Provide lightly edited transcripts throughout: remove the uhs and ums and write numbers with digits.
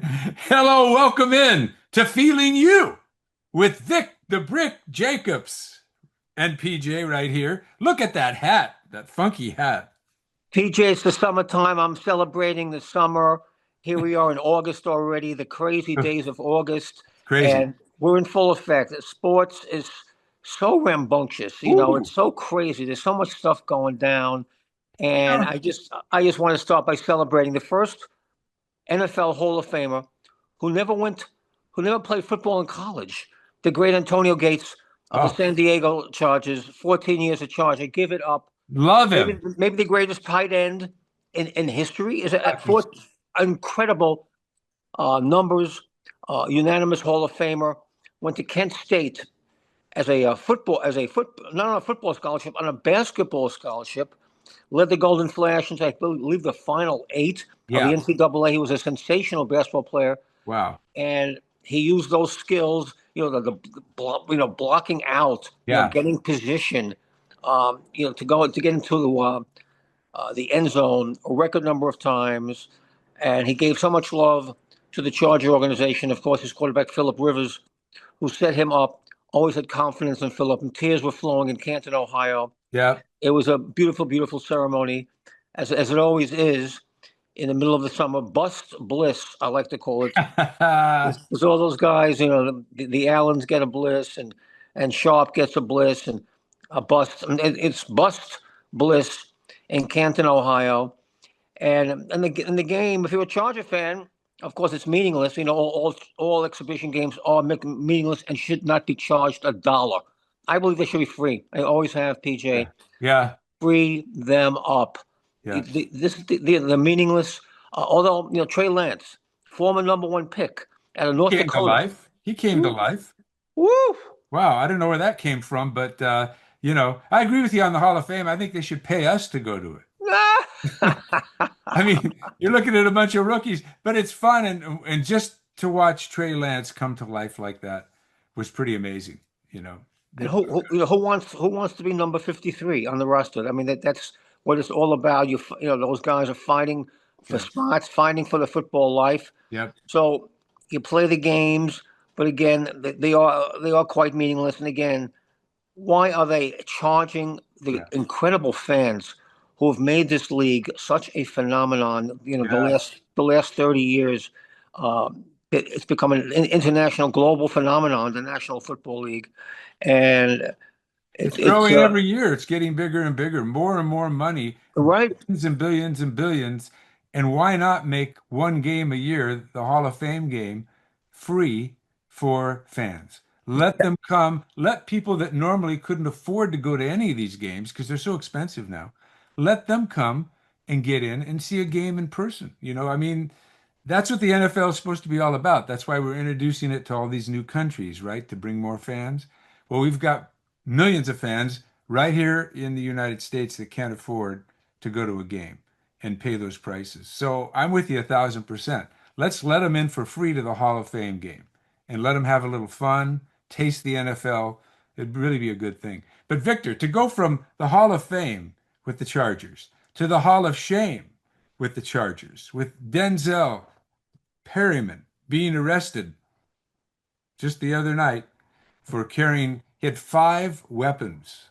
Hello, welcome in to Feeling You with Vic the Brick Jacobs and PJ right here. Look at that hat, that funky hat. PJ, it's the summertime. I'm celebrating the summer. Here we are in August already, the crazy days of August, Crazy. and we're in full effect. Sports is so rambunctious, it's Ooh, so crazy. There's so much stuff going down, and yeah. I just want to start by celebrating the first NFL Hall of Famer who never went, who never played football in college, the great Antonio Gates of the Oh, San Diego Chargers, 14 years of charge. I give it up. love Maybe him. maybe the greatest tight end in history is at Absolutely. four incredible numbers. Unanimous Hall of Famer. Went to Kent State as a foot not on a football scholarship, on a basketball scholarship. Led the Golden Flash into, I believe, the final eight of the Yeah. NCAA. He was a sensational basketball player, Wow. and he used those skills, blocking out, Yeah. getting position, to get into the end zone a record number of times, and he gave so much love to the Charger organization. Of course, his quarterback Philip Rivers, who set him up, always had confidence in Philip, and tears were flowing in Canton, Ohio. Yeah. It was a beautiful, beautiful ceremony, as it always is in the middle of the summer. Bust bliss, I like to call it. There's all those guys, the Allens get a bliss, and Sharp gets a bliss, and a bust. And it's bust bliss in Canton, Ohio. And the game, if you're a Charger fan, of course, it's meaningless. All exhibition games are meaningless and should not be charged a dollar. I believe they should be free. I always have, Yeah. PJ. Yeah. Free them up. Yeah. The meaningless. Although Trey Lance, former number one pick out of North Came to Dakota. life. He came to Woo, life. woo. Wow. I don't know where that came from, but I agree with you on the Hall of Fame. I think they should pay us to go to it. I mean, you're looking at a bunch of rookies, but it's fun and just to watch Trey Lance come to life like that was pretty amazing, you know. And The- who wants to be number 53 on the roster? I mean, that's what it's all about. Those guys are fighting for yeah. spots, fighting for the football life. Yep. So you play the games, but again, they are quite meaningless. And again, why are they charging the Yeah. incredible fans who have made this league such a phenomenon? The Yeah. last 30 years, it's become an international, global phenomenon, the National Football League, and It's it's growing every year. It's getting bigger and bigger, more and more money, right. billions and billions and billions. And why not make one game a year, the Hall of Fame game, free for fans? Let them come. Let people that normally couldn't afford to go to any of these games because they're so expensive now, let them come and get in and see a game in person. I mean, that's what the NFL is supposed to be all about. That's why we're introducing it to all these new countries, right? To bring more fans. Well, we've got millions of fans right here in the United States that can't afford to go to a game and pay those prices. So I'm with you 1,000%. Let's let them in for free to the Hall of Fame game and let them have a little fun, taste the NFL. It'd really be a good thing. But Victor, to go from the Hall of Fame with the Chargers to the Hall of Shame with the Chargers, with Denzel Perryman being arrested just the other night for carrying, he had 5 weapons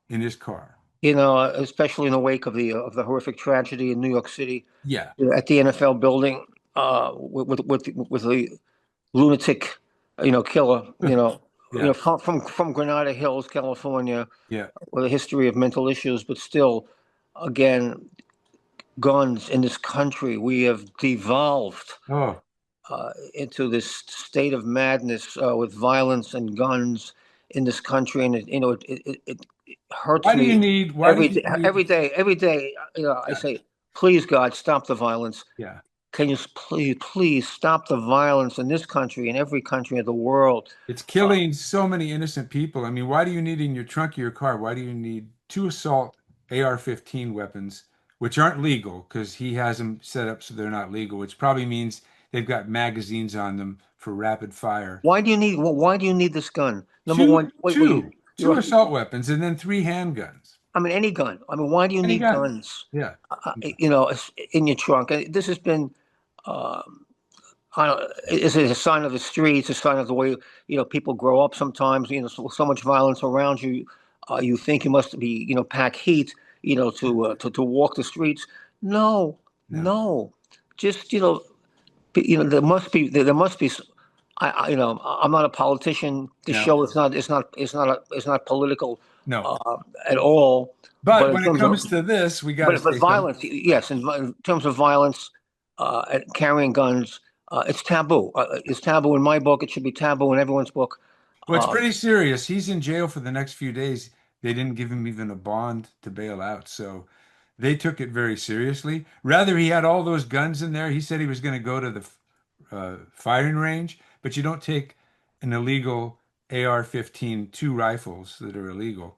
in his car. Especially in the wake of the horrific tragedy in New York City Yeah. at the NFL building, with the lunatic, killer, Yeah. from Granada Hills, California, Yeah. with a history of mental issues, but still, again, guns in this country, we have devolved Oh, into this state of madness with violence and guns in this country, and it hurts me why do you need, every day. I yeah, say, please, God, stop the violence. yeah. Can you please stop the violence in this country and every country of the world? It's Uh, killing so many innocent people. I mean, why do you need in your trunk of your car? Why do you need 2 assault AR-15 weapons, which aren't legal because he has them set up so they're not legal, which probably means they've got magazines on them for rapid fire. why do you need this gun? Number Two, one, wait, wait, two, two assault weapons, and then 3 handguns. I mean, any gun. I mean, why do you Any need gun. guns? Yeah. In your trunk. This has been. Um, kind of is it a sign of the streets, a sign of the way people grow up sometimes, so much violence around you, you think you must be pack heat, to walk the streets. No, No, no, just there must be I'm not a politician. This no, show is not political no. at all. But But in when it terms of comes to this, we got to but say something. violence, yes, in terms of violence, and carrying guns, it's taboo. It's taboo in my book. It should be taboo in everyone's book. Well, it's pretty serious. He's in jail for the next few days. They didn't give him even a bond to bail out, so they took it very seriously. Rather, he had all those guns in there. He said he was going to go to the firing range, but you don't take an illegal AR-15, two rifles that are illegal,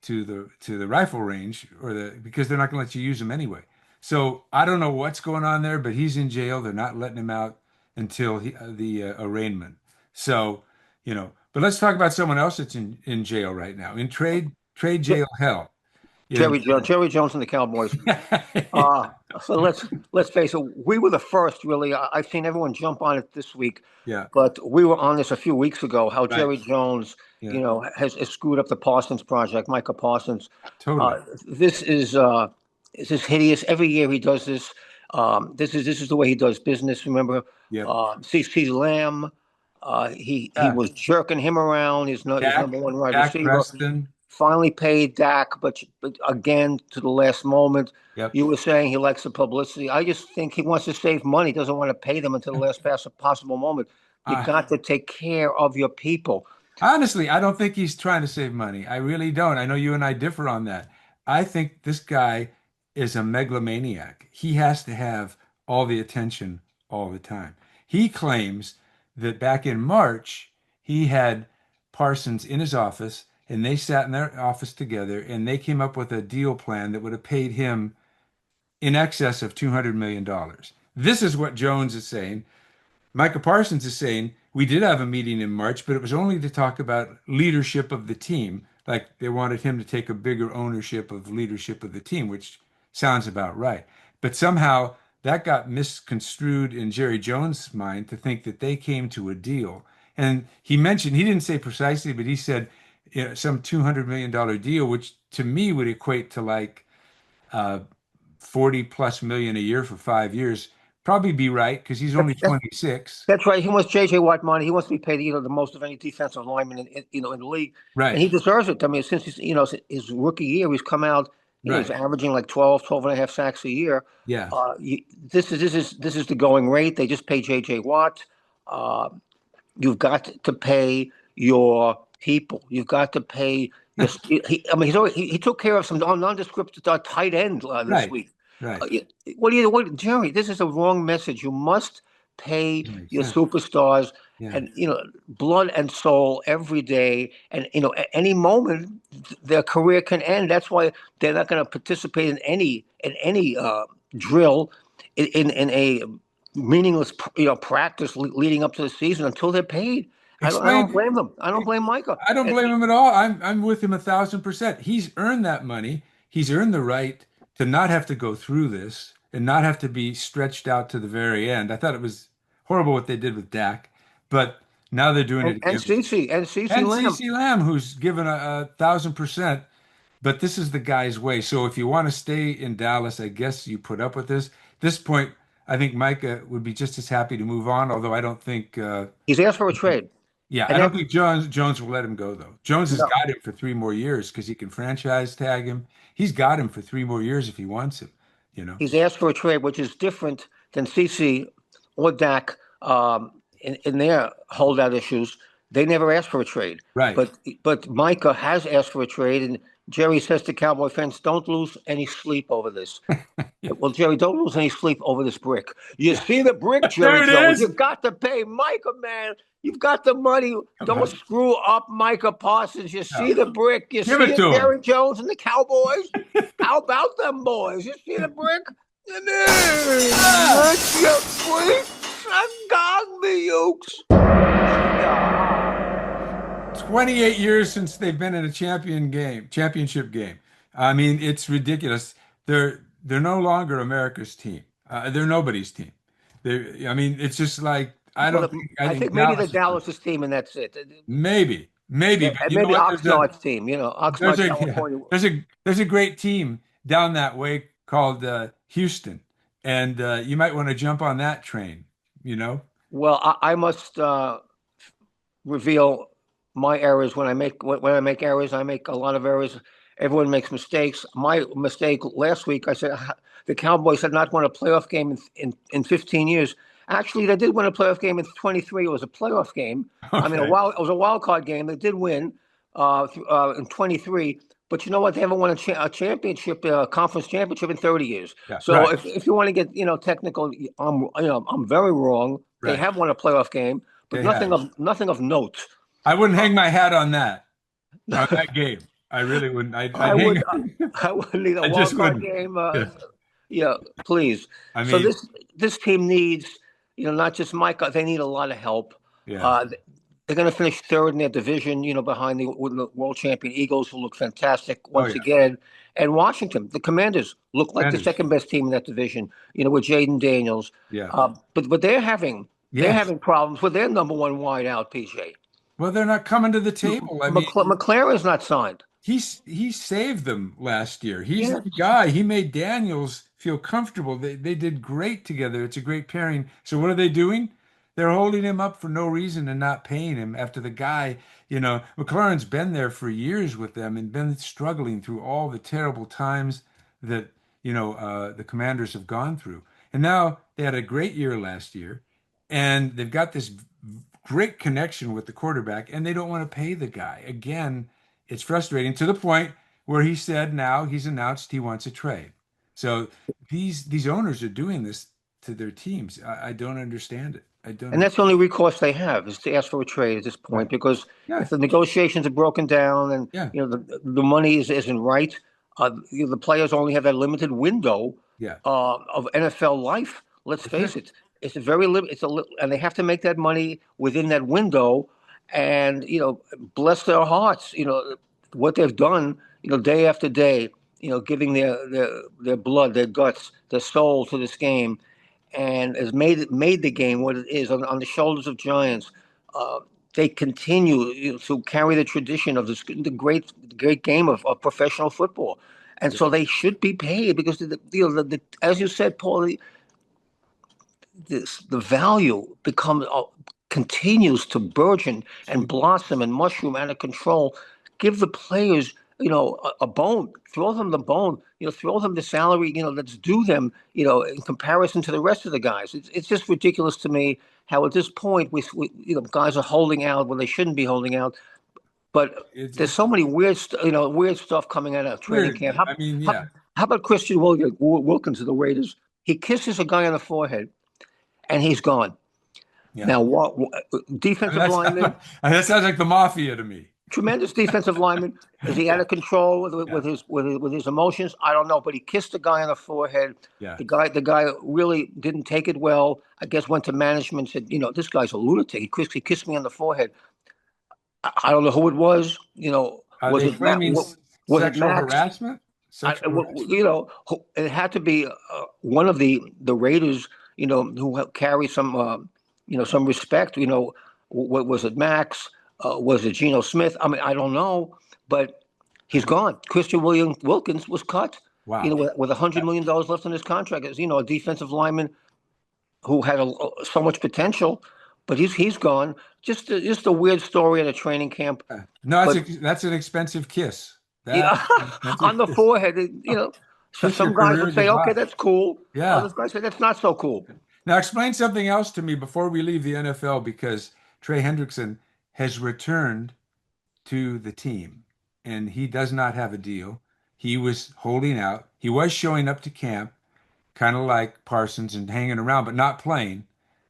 to the rifle range or the because they're not going to let you use them anyway. So I don't know what's going on there, but he's in jail. They're not letting him out until the arraignment. So, but let's talk about someone else that's in jail right now, in trade jail hell. In Jerry Jones and the Cowboys. So let's face it. We were the first, really. I've seen everyone jump on it this week, yeah, but we were on this a few weeks ago. How right. Jerry Jones, Yeah, has screwed up the Parsons project. Micah Parsons. totally. This is hideous. Every year he does this. This is the way he does business. Remember, Yep. CC Lamb. He Yeah. was jerking him around. His Dak, number one wide Dak receiver. Preston. Finally paid Dak, but again to the last moment. Yep. You were saying he likes the publicity. I just think he wants to save money. Doesn't want to pay them until the last possible moment. You Uh, got to take care of your people. Honestly, I don't think he's trying to save money. I really don't. I know you and I differ on that. I think this guy is a megalomaniac. He has to have all the attention all the time. He claims that back in March, he had Parsons in his office and they sat in their office together and they came up with a deal plan that would have paid him in excess of $200 million. This is what Jones is saying. Micah Parsons is saying we did have a meeting in March, but it was only to talk about leadership of the team. Like they wanted him to take a bigger ownership of leadership of the team, which sounds about right. But somehow that got misconstrued in Jerry Jones' mind to think that they came to a deal. And he mentioned, he didn't say precisely, but he said some $200 million deal, which to me would equate to like 40 plus million a year for 5 years. Probably be right because he's only That's 26. That's right. He wants JJ Watt money. He wants to be paid, the most of any defensive lineman in the league, and Right, he deserves it. I mean, since his rookie year, he's come out. He's right. averaging like 12 and a half sacks a year. Yeah. This is the going rate. They just pay JJ Watt. Uh, you've got to pay your people. You've got to pay your. I mean, he took care of some nondescript tight end this Right, week. right. What, Jerry? This is a wrong message. You must pay Makes your sense. superstars Yeah. and blood and soul every day. And at any moment, their career can end. That's why they're not going to participate in any drill in a meaningless practice leading up to the season until they're paid. I don't Explain. blame them. I don't blame Micah. I don't blame him at all. I'm with him 1,000%. He's earned that money. He's earned the right to not have to go through this and not have to be stretched out to the very end. I thought it was horrible what they did with Dak, but now they're doing it And again. CC And Lamb. CC Lamb, who's given a 1,000%. But this is the guy's way. So if you want to stay in Dallas, I guess you put up with this. At this point, I think Micah would be just as happy to move on. Although I don't think, He's asked for a trade. yeah, I And don't then think Jones will let him go though. Jones has no, got him for 3 more years because he can franchise tag him. He's got him for 3 more years if he wants him. You know, he's asked for a trade, which is different than CC or Dak in their holdout issues. They never asked for a trade, right? but Micah has asked for a trade, and Jerry says to Cowboy fans, "Don't lose any sleep over this." Yeah, Well, Jerry, don't lose any sleep over this brick. You yeah. see the brick, There Jerry it Jones. is. You've got to pay Micah, man. You've got the money. Come Don't on, screw up Micah Parsons. You no. see the brick. You Give see it it, to him. Jerry Jones and the Cowboys. How about them boys? You see the brick? Ah, Let your freaks and gog me, Ukes. 28 years since they've been in a championship game. I mean, it's ridiculous. They're no longer America's team. They're nobody's team. I mean, it's just like I Well, don't think I I think think maybe the Dallas is good. Dallas team, and that's it. Maybe, but And you know maybe what? Oxnard's team, There's Oxnard, a yeah, California. there's a great team down that way called Houston, and you might want to jump on that train. You know? Well, I must reveal my errors when I make errors. I make a lot of errors. Everyone makes mistakes. My mistake last week, I said the Cowboys had not won a playoff game in 15 years. Actually, they did win a playoff game in 23. It was a playoff game. I mean, Okay. it was a wild card game. They did win in 23. But you know what? They haven't won a championship, conference championship in 30 years. Yeah. So Right. if you want to get technical, I'm very wrong. They Right. have won a playoff game, but They have. nothing of note. I wouldn't Uh, hang my hat on that game. I really wouldn't. I'd I hang. would I would need a I just wild card wouldn't. game. Yeah. Yeah, please. I So mean, this team needs, not just Micah. They need a lot of help. yeah. Uh, they're going to finish third in their division. Behind the world champion Eagles, who look fantastic Oh once yeah. again, and Washington, the Commanders, look like the Commanders. second best team in that division. With Jaden Daniels. Yeah. But they're Yes. having problems with their number one wideout, PJ. Well, they're not coming to the table. I mean, McLaren's not signed. he saved them last year. He's Yeah. the guy. He made Daniels feel comfortable. They did great together. It's a great pairing. So what are they doing? They're holding him up for no reason and not paying him after the guy, McLaurin's been there for years with them and been struggling through all the terrible times that, the Commanders have gone through. And now they had a great year last year, and they've got this great connection with the quarterback, and they don't want to pay the guy. Again, it's frustrating to the point where he said now he's announced he wants a trade. So these owners are doing this to their teams. I don't understand it. I don't And under- that's the only recourse they have is to ask for a trade at this Right. point, because Yeah. if the negotiations are broken down and Yeah. the money isn't right, the players only have that limited window Yeah. of NFL life. Let's That's it. face it, it's a very limit. And they have to make that money within that window, and bless their hearts. What they've done, day after day, giving their blood, their guts, their soul to this game, and has made the game what it is on the shoulders of giants. Uh, they continue to carry the tradition of the great game of professional football, and Yeah. so they should be paid because as you said, Paul, the value becomes continues to burgeon and blossom and mushroom out of control. Give the players, a bone. Throw them the bone. Throw them the salary, that's due them. In comparison to the rest of the guys, it's just ridiculous to me how at this point guys are holding out when they shouldn't be holding out. But there's It's so many weird stuff coming out of training weird. camp. I mean, How, yeah. how about Christian Wilkins of the Raiders? He kisses a guy on the forehead and he's gone. Yeah. Now, what I mean, defensive that's lineman, that sounds like the mafia to me. tremendous defensive lineman. Is he out Yeah. of control Yeah. with his emotions? I don't know, but he kissed the guy on the forehead. Yeah. The guy really didn't take it well. I guess went to management, said, this guy's a lunatic. He kissed me on the forehead. I don't know who it was. Are Was they it Matt? claiming Was it sexual Max? harassment? Sexual harassment? It had to be one of the Raiders, who carry some, some respect. What was it, Max? Was it Geno Smith? I mean, I don't know, but he's gone. Christian Wilkins was cut. Wow. With $100 million left on his contract, as a defensive lineman who had so much potential, but he's gone. Just a weird story at a training camp, No, but. that's an expensive kiss. That's Yeah, an expensive on the kiss. forehead. So Kiss your some guys career would say, "Okay, goodbye. that's cool." Yeah. Other guys say that's not so cool. Now explain something else to me before we leave the NFL because Trey Hendrickson has returned to the team and he does not have a deal. He was holding out. He was showing up to camp, kind of like Parsons and hanging around, but not playing.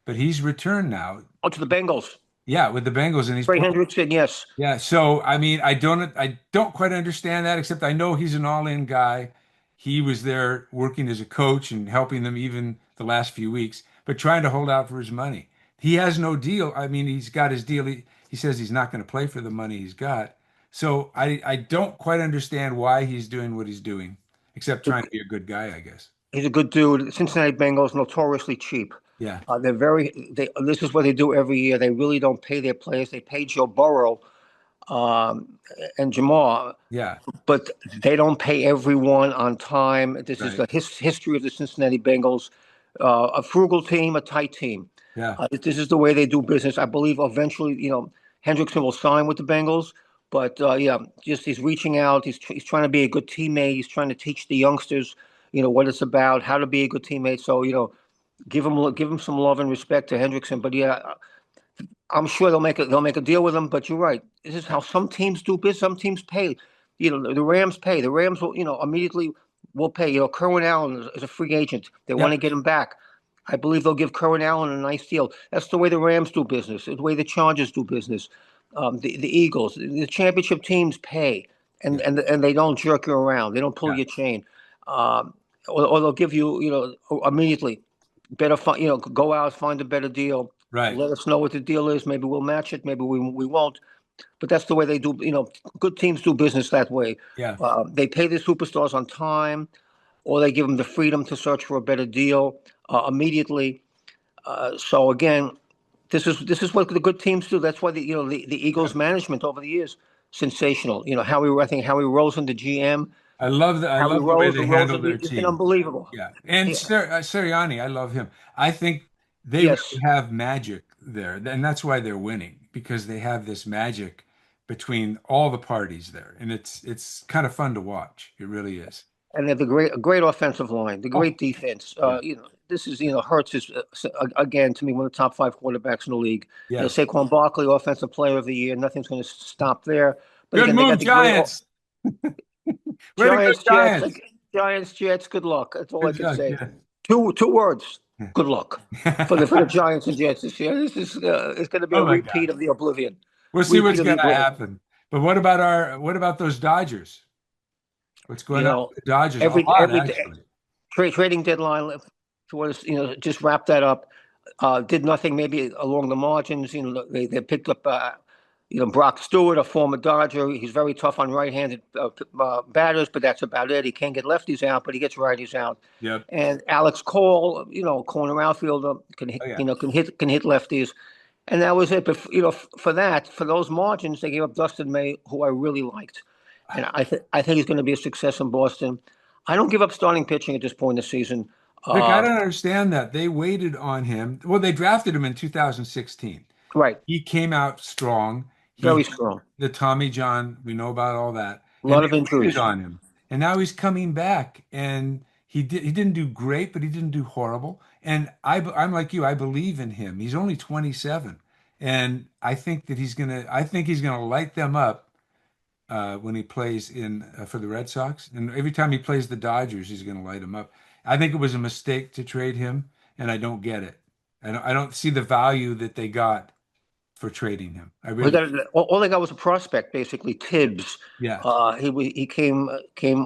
But he's returned now. Oh, to the Bengals. Yeah, with the Bengals and he's Trey playing. Hendrickson, yes. Yeah, so I mean, I don't quite understand that, except I know he's an all-in guy. He was there working as a coach and helping them even the last few weeks, but trying to hold out for his money. He has no deal. I mean, he's got his deal. He says he's not going to play for the money he's got. So I don't quite understand why he's doing what he's doing, except trying to be a good guy, I guess. He's a good dude. Cincinnati Bengals notoriously cheap. Yeah. They're very. This is what they do every year. They really don't pay their players. They pay Joe Burrow um, and Jamar, Yeah. but they don't pay everyone on time. This is Right. the history of the Cincinnati Bengals. A frugal team, a tight team. Yeah. This is the way they do business. I believe eventually, Hendrickson will sign with the Bengals. But yeah, just he's reaching out. He's trying to be a good teammate. He's trying to teach the youngsters, what it's about, how to be a good teammate. So give him some love and respect to Hendrickson. But yeah, I'm sure they'll make a deal with him. But you're right. This is how some teams do business. Some teams pay. The Rams pay. The Rams will immediately will pay. Kerwin Allen is a free agent. They want to Yep. get him back. I believe they'll give Kerwin Allen a nice deal. That's the way the Rams do business. The way the Chargers do business. The Eagles, the championship teams pay, and Yeah. and they don't jerk you around. They don't pull Yeah. your chain, or they'll give you immediately better. Go out, find a better deal. Right. Let us know what the deal is. Maybe we'll match it. Maybe we won't. But that's the way they do. Good teams do business that way. Yeah. They pay their superstars on time, or they give them the freedom to search for a better deal immediately. So again, this is what the good teams do. That's why the Eagles management over the years sensational. I think Howie Roseman, the GM, I Howie love the way Rose, they handle Rosen, their it's been team. unbelievable. Yeah. And Yeah. Sirianni, I love him. I think they Yes. really have magic there. And that's why they're winning, because they have this magic between all the parties there. And it's kind of fun to watch. It really is. And they have the great offensive line, the Oh, great defense. yeah. This is Hurts is again to me one of the top five quarterbacks in the league. Yes. Saquon Barkley, Offensive Player of the Year. Nothing's going to stop there. But Good again, they move, got the great Giants. Way to go, Giants, Jets, Giants. Giants, Jets. Good luck. That's all I Good can job. say. Yeah. Two words. Good luck for the Giants and Jets this year. This is it's going to be a Oh my God. repeat of the oblivion. We'll see Repeat what's of the going to oblivion. happen. But what about those Dodgers? What's You going on know, with the Dodgers? A lot, every actually. trading deadline towards just wrap that up. Did nothing maybe along the margins. They picked up Brock Stewart, a former Dodger. He's very tough on right-handed batters, but that's about it. He can't get lefties out, but he gets righties out. Yep. And Alex Cole, corner outfielder, Oh yeah. can hit lefties. And that was it. But for those margins, they gave up Dustin May, who I really liked, and I think he's going to be a success in Boston. I don't give up starting pitching at this point in the season. Vic, I Uh, don't understand that. They waited on him. Well, they drafted him in 2016. right, He came out strong. He very had strong. the Tommy John, we know about all that. A And lot they of waited injuries. on him. And now he's coming back. And he didn't do great, but he didn't do horrible. And I'm like you, I believe in him. He's only 27. And I think he's gonna light them up when he plays in for the Red Sox. And every time he plays the Dodgers, he's going to light him up. I think it was a mistake to trade him, and I don't get it. I don't see the value that they got for trading him. I We really, got all they got was a prospect, basically Tibbs. yeah, He came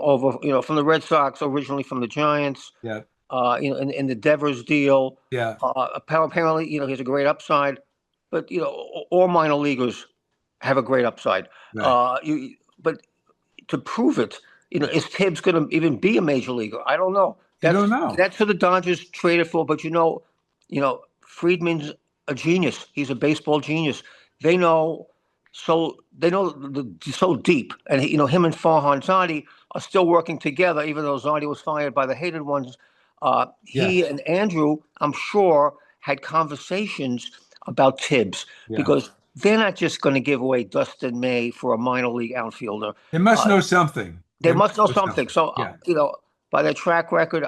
over, from the Red Sox, originally from the Giants. yeah, In the Devers deal. yeah, Apparently, he has a great upside, but all minor leaguers have a great upside. right. But to prove it, is Tibbs going to even be a major leaguer? I don't know. You That's don't know. that's who the Dodgers traded for. But Friedman's a genius. He's a baseball genius. They know so deep, and him and Farhan Zadi are still working together, even though Zadi was fired by the hated ones. He Yes, and Andrew, I'm sure, had conversations about Tibbs yeah. because they're not just going to give away Dustin May for a minor league outfielder. They must Uh, know something. they They must must know know something. something. So, Yeah. by their track record,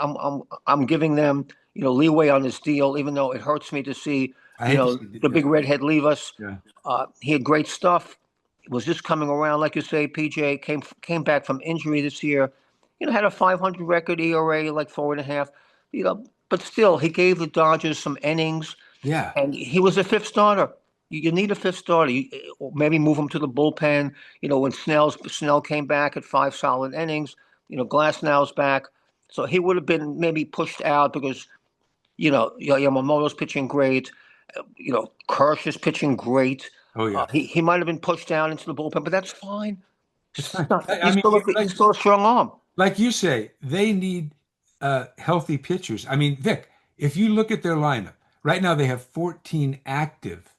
I'm giving them leeway on this deal, even though it hurts me to see I hate to see it. the Yeah, big redhead leave us. yeah, He had great stuff. Was just coming around, like you say. PJ came back from injury this year. Had a 500 record ERA, like 4.5. But still, he gave the Dodgers some innings, yeah. and he was a fifth starter. You need a fifth starter. Or maybe move him to the bullpen. When Snell came back at 5 solid innings. Glasnow's back, so he would have been maybe pushed out because Yamamoto's pitching great. Kirsch is pitching great. Oh yeah. He might have been pushed down into the bullpen, but that's fine. It's fine. I He's mean, he's still a strong arm. like you say, they need healthy pitchers. I mean, Vic, if you look at their lineup, Right now they have 14 active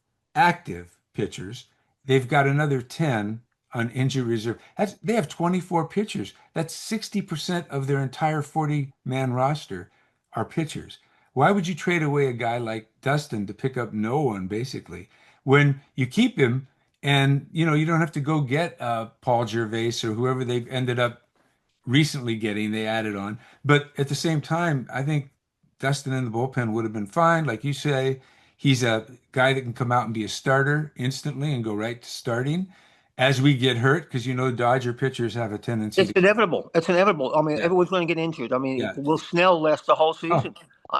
pitchers. They've got another 10 on injury reserve. They have 24 pitchers. That's 60% of their entire 40-man roster are pitchers. Why would you trade away a guy like Dustin to pick up no one, basically, when you keep him and you don't have to go get Paul Gervais or whoever they've ended up recently getting, they added on. But at the same time, I think Dustin in the bullpen would have been fine. Like you say, he's a guy that can come out and be a starter instantly and go right to starting as we get hurt, because Dodger pitchers have a tendency It's to. inevitable. It's inevitable. I mean, Yeah, everyone's going to get injured. I mean, yeah. will Snell last the whole Oh, season?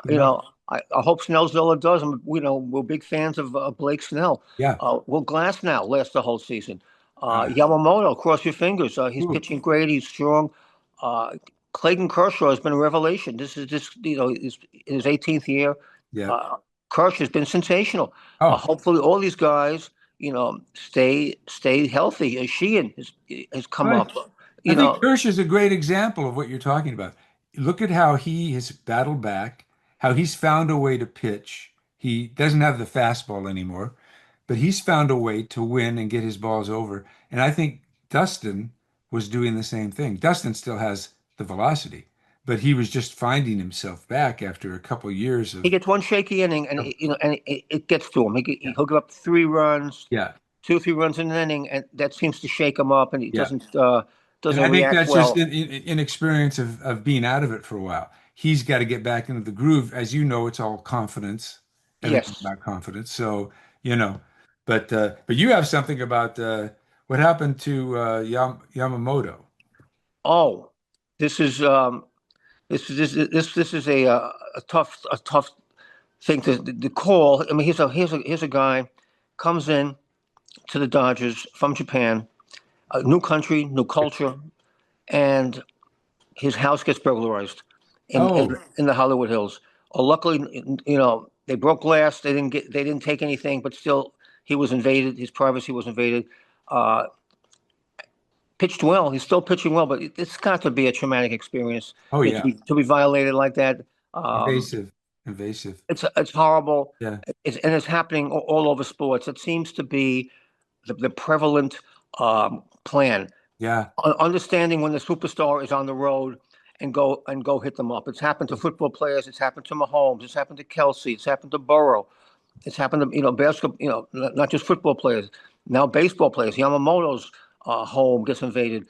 who knows? I hope Snellzilla does. We're big fans of Blake Snell. Yeah. Will Glass now last the whole season? Uh, Yamamoto, cross your fingers. He's ooh, pitching great. He's strong. Clayton Kershaw has been a revelation. This is just, in his 18th year. yeah. Kershaw has been sensational. Oh, Hopefully, all these guys, stay healthy. Sheehan has come right. up. I You think know, Kirsch is a great example of what you're talking about. Look at how he has battled back, how he's found a way to pitch. He doesn't have the fastball anymore, but he's found a way to win and get his balls over. And I think Dustin was doing the same thing. Dustin still has the velocity, but he was just finding himself back after a couple years he of, gets one shaky inning, and it gets to him. yeah, He'll give up 3 runs, yeah, 2, 3 runs in an inning, and that seems to shake him up, and he yeah. And doesn't I think react that's just well. inexperience of being out of it for a while. He's got to get back into the groove. As you know, it's all confidence, everything Yes. about confidence. So, you know, but you have something about what happened to Yamamoto. Oh, this is this is a tough thing to call. I mean, here's a guy comes in to the Dodgers from Japan, a new country, new culture, and his house gets burglarized in Oh, in the Hollywood Hills. Luckily, they broke glass. They didn't take anything, but still, he was invaded. His privacy was invaded. Uh, Pitched well. He's still pitching well, but it's got to be a traumatic experience. oh yeah, To be violated like that. invasive, invasive. It's horrible. Yeah, And it's happening all over sports. It seems to be the prevalent plan. yeah, Understanding when the superstar is on the road and go hit them up. It's happened to football players. It's happened to Mahomes. It's happened to Kelsey. It's happened to Burrow. It's happened to basketball. Not just football players. Now baseball players. Yamamoto's home gets invaded.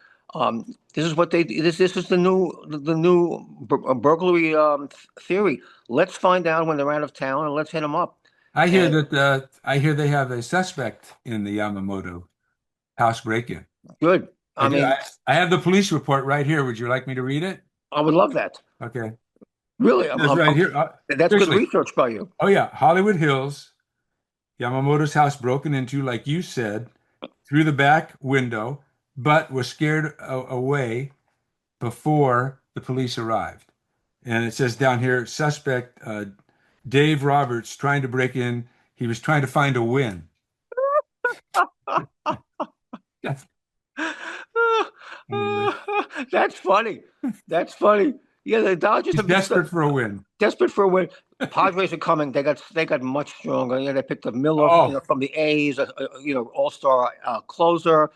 This is what they. This is the new burglary theory. Let's find out when they're out of town and let's hit them up. And I hear they have a suspect in the Yamamoto house break-in. good. I I do. mean, I have the police report right here. Would you like me to read it? I would love that. Okay. Really, It says right here. that's good Seriously. research by you. Oh yeah, Hollywood Hills, Yamamoto's house broken into, like you said, through the back window, but was scared away before the police arrived. And it says down here, suspect Dave Roberts trying to break in. He was trying to find a win. Anyway, That's funny. That's funny. Yeah, the Dodgers he's have been desperate for a win. desperate for a win. Padres are coming. They got much stronger. Yeah, they picked up Miller, Oh, from the A's, all-star closer.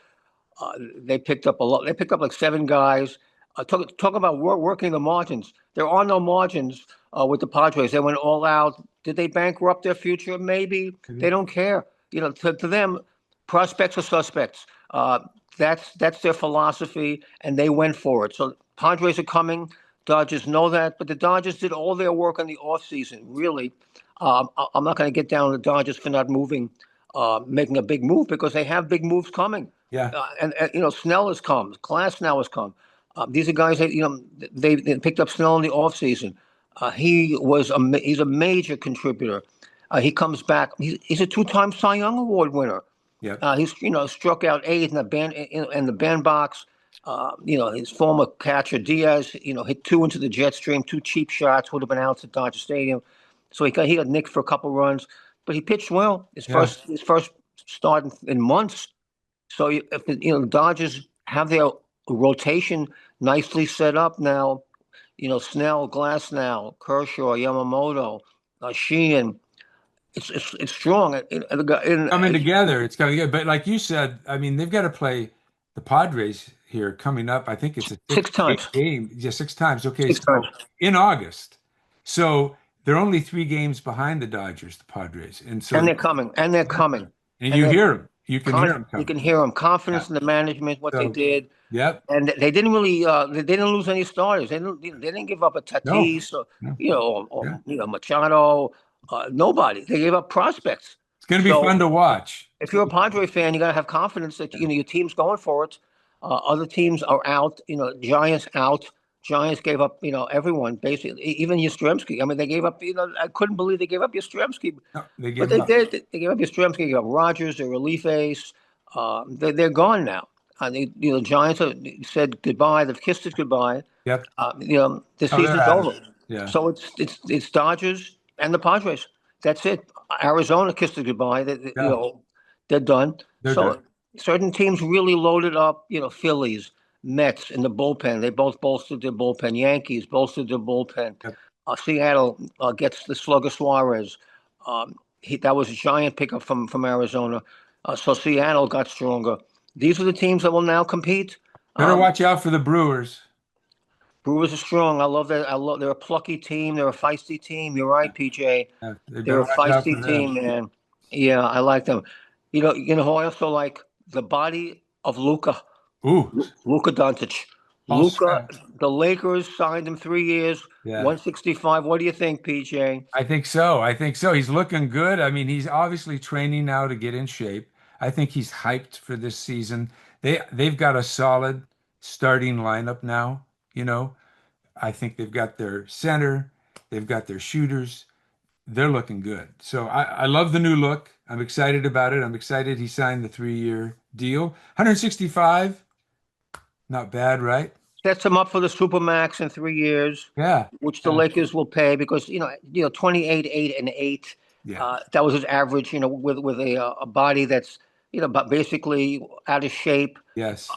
They picked up a lot. They picked up like 7 guys. Talk about working the margins. There are no margins with the Padres. They went all out. Did they bankrupt their future? Maybe. They don't care. To them, prospects are suspects. That's their philosophy, and they went for it. So Padres are coming. Dodgers know that, but the Dodgers did all their work in the offseason. Really, I'm not going to get down on the Dodgers for not making a big move because they have big moves coming. yeah, And Snell has come. Class now has come. These are guys that they picked up Snell in the offseason. He's a major contributor. He comes back. He's a 2-time Cy Young Award winner. yeah. He's struck out 8 in the bandbox. His former catcher Diaz, hit 2 into the jet stream, 2 cheap shots would have been out at Dodger Stadium. So he got nicked for a couple runs, but he pitched well. His Yeah. first start in months. So if the Dodgers have their rotation nicely set up now, Snell, Glass now, Kershaw, Yamamoto, Sheehan, it's strong. Coming together. It's coming together. But like you said, I mean, they've got to play the Padres here coming up. I think it's a six six times, game. Yeah, six times. Okay, six times, so in August. So they're only 3 games behind the Dodgers, the Padres. And so and they're coming, and they're coming, and and you they're hear them. You can hear them you coming. can hear them. Yeah. Confidence in the management, what they So, did. yep. And they didn't really they didn't lose any starters. They didn't give up a No. Tatis or No. Yeah. Machado. Nobody. They gave up prospects. It's going to be So fun to watch. if you're a Padre fan, you got to have confidence that your team's going for it. Other teams are out. Giants out. Giants gave up. Everyone basically, even Yastrzemski. I mean, they gave up. I couldn't believe they gave up Yastrzemski, No, they but gave they up. did. They gave up Yastrzemski. They gave up Rogers, their relief ace. They're gone now. The Giants have said goodbye. They've kissed it goodbye. Yep. The Oh, they're season's out of over. it. Yeah. So it's Dodgers and the Padres. That's it. Arizona kissed it goodbye. Yeah. They're done. They're done. So certain teams really loaded up. Phillies, Mets in the bullpen. They both bolstered their bullpen. Yankees bolstered their bullpen. Yep. Seattle gets the slugger Suarez. That was a giant pickup from Arizona. So Seattle got stronger. These are the teams that will now compete. Better watch out for the Brewers. Brewers are strong. I love that. They're a plucky team. They're a feisty team. You're right, PJ. Yeah, they They're better a watch out feisty for them. team, man. Yeah, I like them. Who I also like the body of Luka. Ooh, Luka Doncic. all Luka, set. the Lakers signed him 3 years, Yeah. 165. What do you think, PJ? I think so. I think so. He's looking good. I mean, he's obviously training now to get in shape. I think he's hyped for this season. They've got a solid starting lineup now, you know. I think they've got their center, they've got their shooters. They're looking good. So I love the new look. I'm excited about it. I'm excited he signed the 3-year deal. 165, not bad, right? Sets him up for the Supermax in 3 years, Yeah. which the Yeah. Lakers will pay because 28, 8, and 8. Yeah. That was his average. With a body that's but basically out of shape, Yes.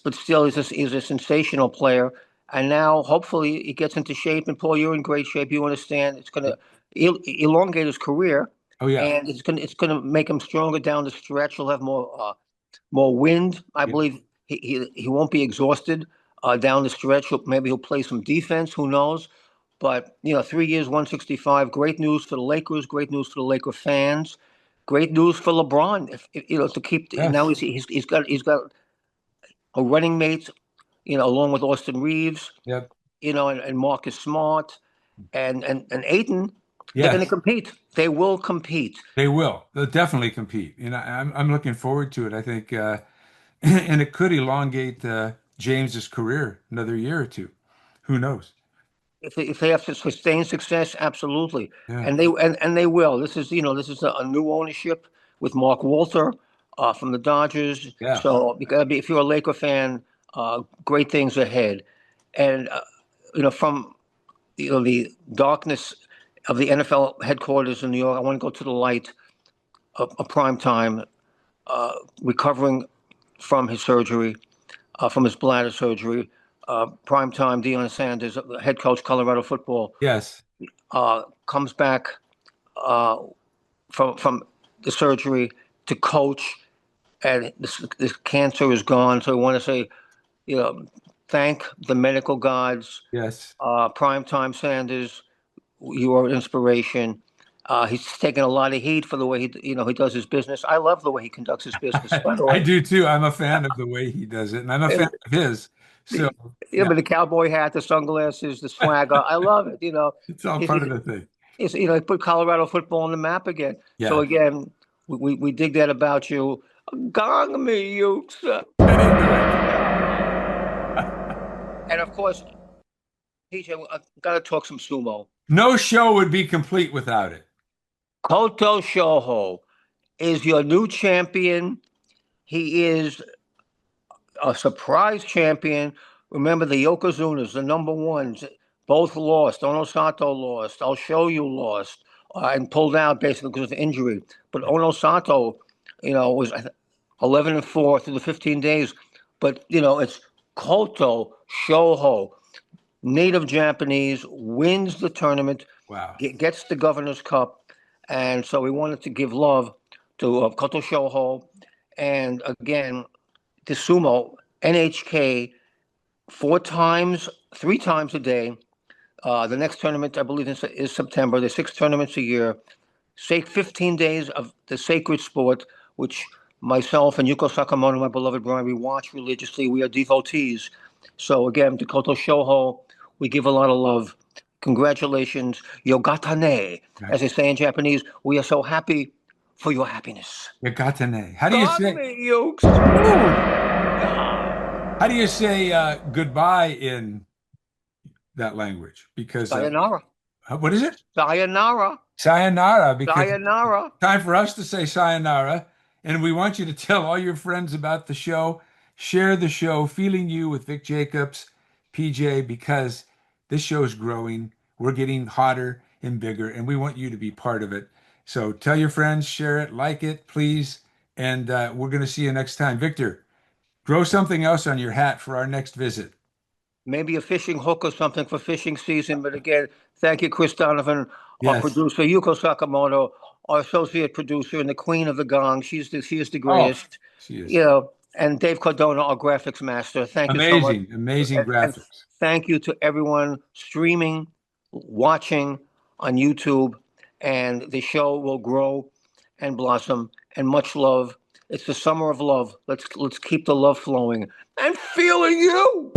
but still he's a sensational player. And now hopefully he gets into shape. And Paul, you're in great shape. You understand it's going to elongate his career, Oh yeah. and it's going to make him stronger down the stretch. He'll have more wind. I Yeah. believe he won't be exhausted down the stretch. Maybe he'll play some defense. Who knows? But 3 years, 165. Great news for the Lakers. Great news for the Laker fans. Great news for LeBron. To keep now Yes. he's got a running mate. Along with Austin Reeves. Yep. And Marcus Smart and Aiton. They're going to Yes. compete. They will compete. They will. They'll definitely compete. I'm looking forward to it. I think, and it could elongate James's career another year or two. Who knows? If they have to sustain success, absolutely, Yeah. and they will. This is a new ownership with Mark Walter from the Dodgers. Yeah. So if you're a Laker fan, great things ahead, and from the darkness of the NFL headquarters in New York, I want to go to the light of a prime time, recovering from his surgery, from his bladder surgery. Primetime Deion Sanders, head coach Colorado football, Yes. comes back from the surgery to coach, and this cancer is gone. So I want to say, thank the medical gods. Yes. Primetime Sanders, you are an inspiration. He's taken a lot of heat for the way he does his business. I love the way he conducts his business, by the I way. do too. I'm a fan of the way he does it, and I'm a fan of his. So yeah, But the cowboy hat, the sunglasses, the swagger, I love it. it's all He's, part he's, of the thing. he put Colorado football on the map again. So Yeah. again, we dig that about you. Gong me, Ukes. Get into it. And of course, PJ, I got to talk some sumo. No show would be complete without it. Koto Shoho is your new champion. He is a surprise champion. Remember the Yokozunas, the number ones, both lost. Ono Sato lost. I'll show you lost and pulled out basically because of injury. But Ono Sato, was 11-4 through the 15 days. But it's Koto Shoho, native Japanese, wins the tournament, Wow. gets the Governor's Cup, And so we wanted to give love to Koto Shoho, and again to sumo NHK 3 times a day. The next tournament, I believe, is September. There's 6 tournaments a year. Say 15 days of the sacred sport, which myself and Yuko Sakamoto, my beloved bride, we watch religiously. We are devotees. So again, to Koto Shoho, we give a lot of love. Congratulations, yogatane. Right. As they say in Japanese, we are so happy for your happiness. Yakatane. How do you God say? me, Yukes. Ooh. Ah, How do you say goodbye in that language? Because sayonara. what is it? Sayonara. Sayonara. Because it's Sayonara. time for us to say sayonara, and we want you to tell all your friends about the show. Share the show, Feeling You with Vic Jacobs, PJ, because this show's growing. We're getting hotter and bigger, and we want you to be part of it. So tell your friends, share it, like it, please, and we're going to see you next time. Victor, grow something else on your hat for our next visit. Maybe a fishing hook or something for fishing season. But again, thank you, Chris Donovan, our Yes. producer, Yuko Sakamoto, our associate producer, and the queen of the gong. She is the Oh, greatest, she is. you know. And Dave Cardona, our graphics master. Thank you so much, Amazing, amazing and graphics. thank you to everyone streaming, watching on YouTube. And the show will grow and blossom. And much love. It's the summer of love. Let's keep the love flowing and feeling you.